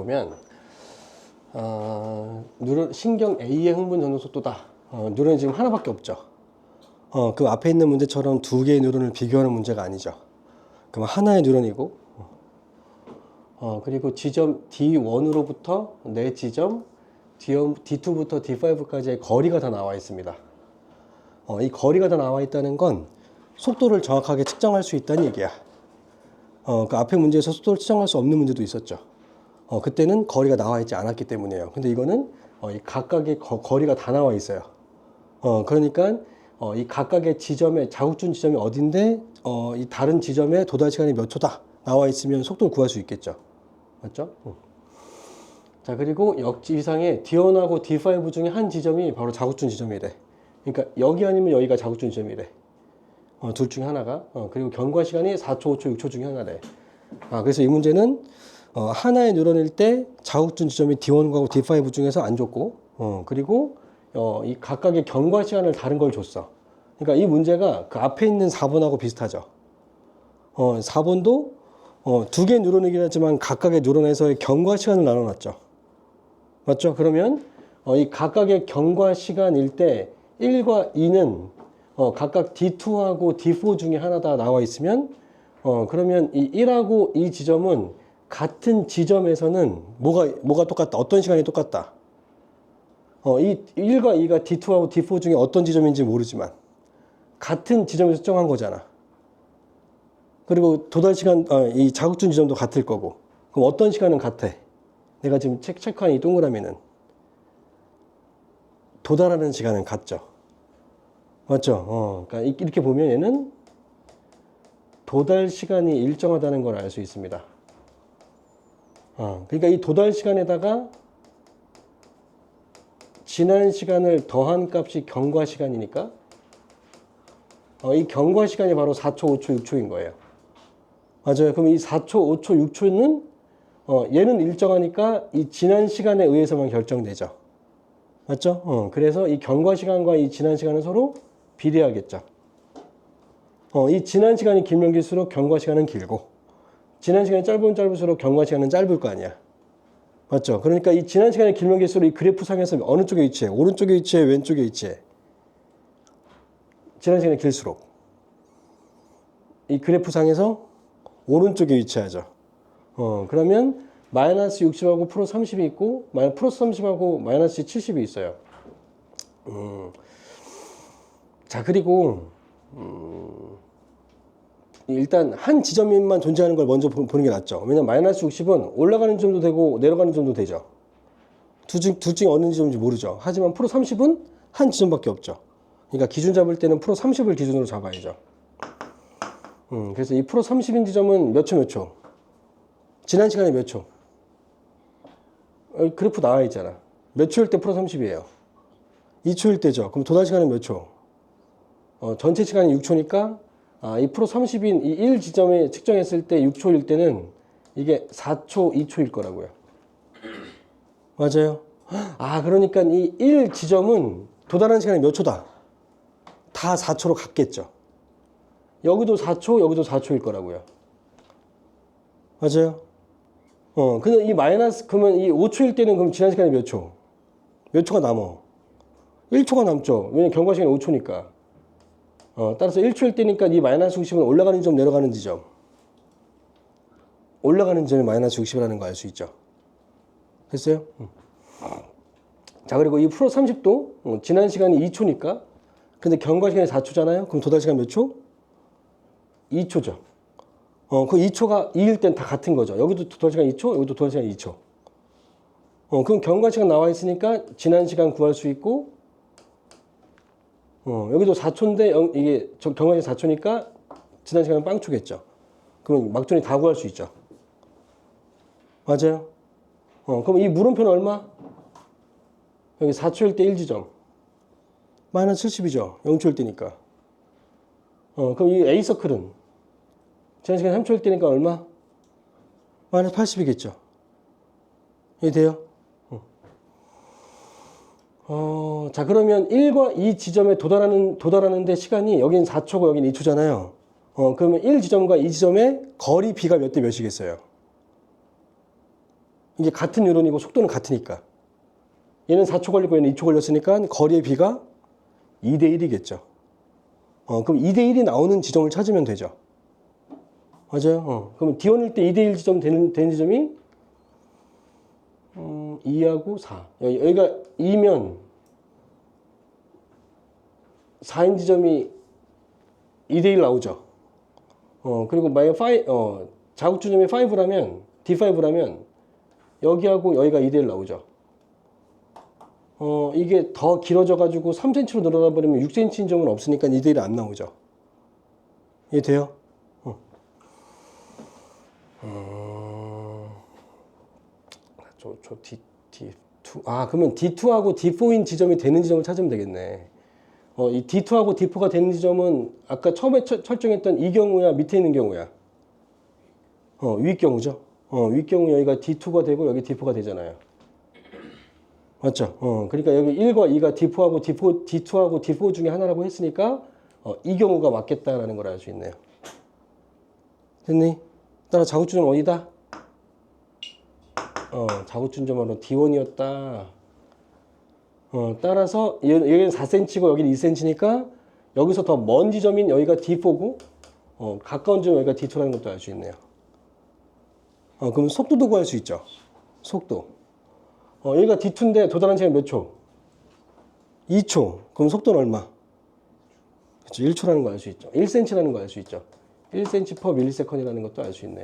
보면 신경 A의 흥분 전송 속도다. 뉴런이 지금 하나밖에 없죠. 그 앞에 있는 문제처럼 두 개의 뉴런을 비교하는 문제가 아니죠. 그럼 하나의 뉴런이고 그리고 지점 D1으로부터 내 지점 D2부터 D5까지의 거리가 다 나와 있습니다. 이 거리가 다 나와 있다는 건 속도를 정확하게 측정할 수 있다는 얘기야. 그 앞에 문제에서 속도를 측정할 수 없는 문제도 있었죠. 그때는 거리가 나와 있지 않았기 때문이에요. 근데 이거는 이 각각의 거리가 다 나와 있어요. 그러니까 이 각각의 지점에 자국준 지점이 어딘데 이 다른 지점에 도달 시간이 몇 초다 나와 있으면 속도를 구할 수 있겠죠. 맞죠? 자, 그리고 역지상에 D1하고 D5 중에 한 지점이 바로 자국준 지점이래. 그러니까 여기 아니면 여기가 자국준 지점이래. 둘 중에 하나가. 그리고 경과 시간이 4초, 5초, 6초 중에 하나래. 그래서 이 문제는 하나의 뉴런일 때 자국준 지점이 D1하고 D5 중에서 안 줬고, 그리고 이 각각의 경과 시간을 다른 걸 줬어. 그러니까 이 문제가 그 앞에 있는 4번하고 비슷하죠. 4번도 두 개의 뉴런이긴 하지만 각각의 뉴런에서의 경과 시간을 나눠놨죠. 맞죠? 그러면 이 각각의 경과 시간일 때 1과 2는 각각 D2하고 D4 중에 하나다 나와 있으면 그러면 이 1하고 이 지점은 같은 지점에서는 뭐가 똑같다? 어떤 시간이 똑같다? 이 1과 2가 D2하고 D4 중에 어떤 지점인지 모르지만 같은 지점에서 측정한 거잖아. 그리고 도달 시간, 이 자국준 지점도 같을 거고. 그럼 어떤 시간은 같아? 내가 지금 체크한 이 동그라미는 도달하는 시간은 같죠. 맞죠? 그러니까 이렇게 보면 얘는 도달 시간이 일정하다는 걸 알 수 있습니다. 그러니까 이 도달 시간에다가 지난 시간을 더한 값이 경과 시간이니까 이 경과 시간이 바로 4초, 5초, 6초인 거예요. 맞아요. 그럼 이 4초, 5초, 6초는 얘는 일정하니까 이 지난 시간에 의해서만 결정되죠. 맞죠? 그래서 이 경과 시간과 이 지난 시간은 서로 비례하겠죠. 이 지난 시간이 길면 길수록 경과 시간은 길고 지난 시간이 짧으면 짧을수록 경과 시간은 짧을 거 아니야. 맞죠? 그러니까 이 지난 시간이 길면 길수록 이 그래프 상에서 어느 쪽에 위치해? 오른쪽에 위치해? 왼쪽에 위치해? 지난 시간이 길수록 이 그래프 상에서 오른쪽에 위치하죠. 그러면 마이너스 60하고 플러스 30이 있고 플러스 30하고 마이너스 70이 있어요. 자, 그리고 일단 한 지점만 존재하는 걸 먼저 보는 게 낫죠. 왜냐면 마이너스 60은 올라가는 점도 되고 내려가는 점도 되죠. 둘 중에 어느 지점인지 모르죠. 하지만 프로 30은 한 지점밖에 없죠. 그러니까 기준 잡을 때는 프로 30을 기준으로 잡아야죠. 그래서 이 프로 30인 지점은 몇 초 몇 초? 지난 시간에 몇 초? 그래프 나와 있잖아. 몇 초일 때 프로 30이에요? 2초일 때죠. 그럼 도달 시간은 몇 초? 전체 시간이 6초니까 이 프로 30인 이 1 지점에 측정했을 때 6초일 때는 이게 4초, 2초일 거라고요. 맞아요. 그러니까 이 1 지점은 도달하는 시간이 몇 초다? 다 4초로 같겠죠. 여기도 4초, 여기도 4초일 거라고요. 맞아요. 근데 이 마이너스, 그러면 이 5초일 때는 그럼 지난 시간이 몇 초? 몇 초가 남어? 1초가 남죠. 왜냐면 경과 시간이 5초니까. 따라서 1초일 때니까 이 마이너스 60은 올라가는 지점, 내려가는 지점. 올라가는 지점이 마이너스 60이라는 거 알 수 있죠. 됐어요? 자, 그리고 이 프로 30도 지난 시간이 2초니까 근데 경과 시간이 4초잖아요. 그럼 도달 시간 몇 초? 2초죠. 그 2초가 2일 땐 다 같은 거죠. 여기도 도달 시간 2초, 여기도 도달 시간 2초. 그럼 경과 시간 나와 있으니까 지난 시간 구할 수 있고 여기도 4초인데 이게 경과 시간 4초니까 지난 시간은 빵초겠죠. 그럼 막존이 다 구할 수 있죠. 맞아요. 그럼 이 물음표는 얼마? 여기 4초일 때 1지점. 마이너스 70이죠. 0초일 때니까. 그럼 이 A서클은 지난 시간 3초일 때니까 얼마? 마이너스 80이겠죠. 이해돼요? 자, 그러면 1과 2 지점에 도달하는데 시간이 여긴 4초고 여긴 2초잖아요. 그러면 1 지점과 2 지점의 거리 B가 몇 대 몇이겠어요? 이게 같은 뉴런이고 속도는 같으니까. 얘는 4초 걸리고 얘는 2초 걸렸으니까 거리의 비가 2대 1이겠죠. 그럼 2대 1이 나오는 지점을 찾으면 되죠. 맞아요. 그럼 D1일 때 2대 1 지점 되는 지점이 2하고 4. 여기가 2면 4인 지점이 2대 1 나오죠. 그리고 만약 자국지점이 5라면 D5라면 여기하고 여기가 2대 1 나오죠. 이게 더 길어져 가지고 3cm로 늘어나 버리면 6cm인 점은 없으니까 2대 1이 안 나오죠. 이해돼요? 그러면 D2하고 D4인 지점이 되는 지점을 찾으면 되겠네. 이 D2하고 D4가 되는 지점은 아까 처음에 설정했던 이 경우야, 밑에 있는 경우야? 위 경우죠. 위 경우 여기가 D2가 되고 여기 D4가 되잖아요. 맞죠? 그러니까 여기 1과 2가 D4하고 D2하고 D4 중에 하나라고 했으니까 이 경우가 맞겠다라는 걸 알 수 있네요. 됐니? 따라 자국주점 어디다? 자국준점으로 D1이었다. 따라서 여기는 4cm고 여기는 2cm니까 여기서 더 먼 지점인 여기가 D4고 가까운 지점 여기가 D2라는 것도 알 수 있네요. 그럼 속도도 구할 수 있죠. 속도. 여기가 D2인데 도달한 시간 몇 초? 2초. 그럼 속도는 얼마? 그렇죠. 1초라는 거 알 수 있죠. 1cm라는 거 알 수 있죠. 1cm per millisecond이라는 것도 알 수 있네요.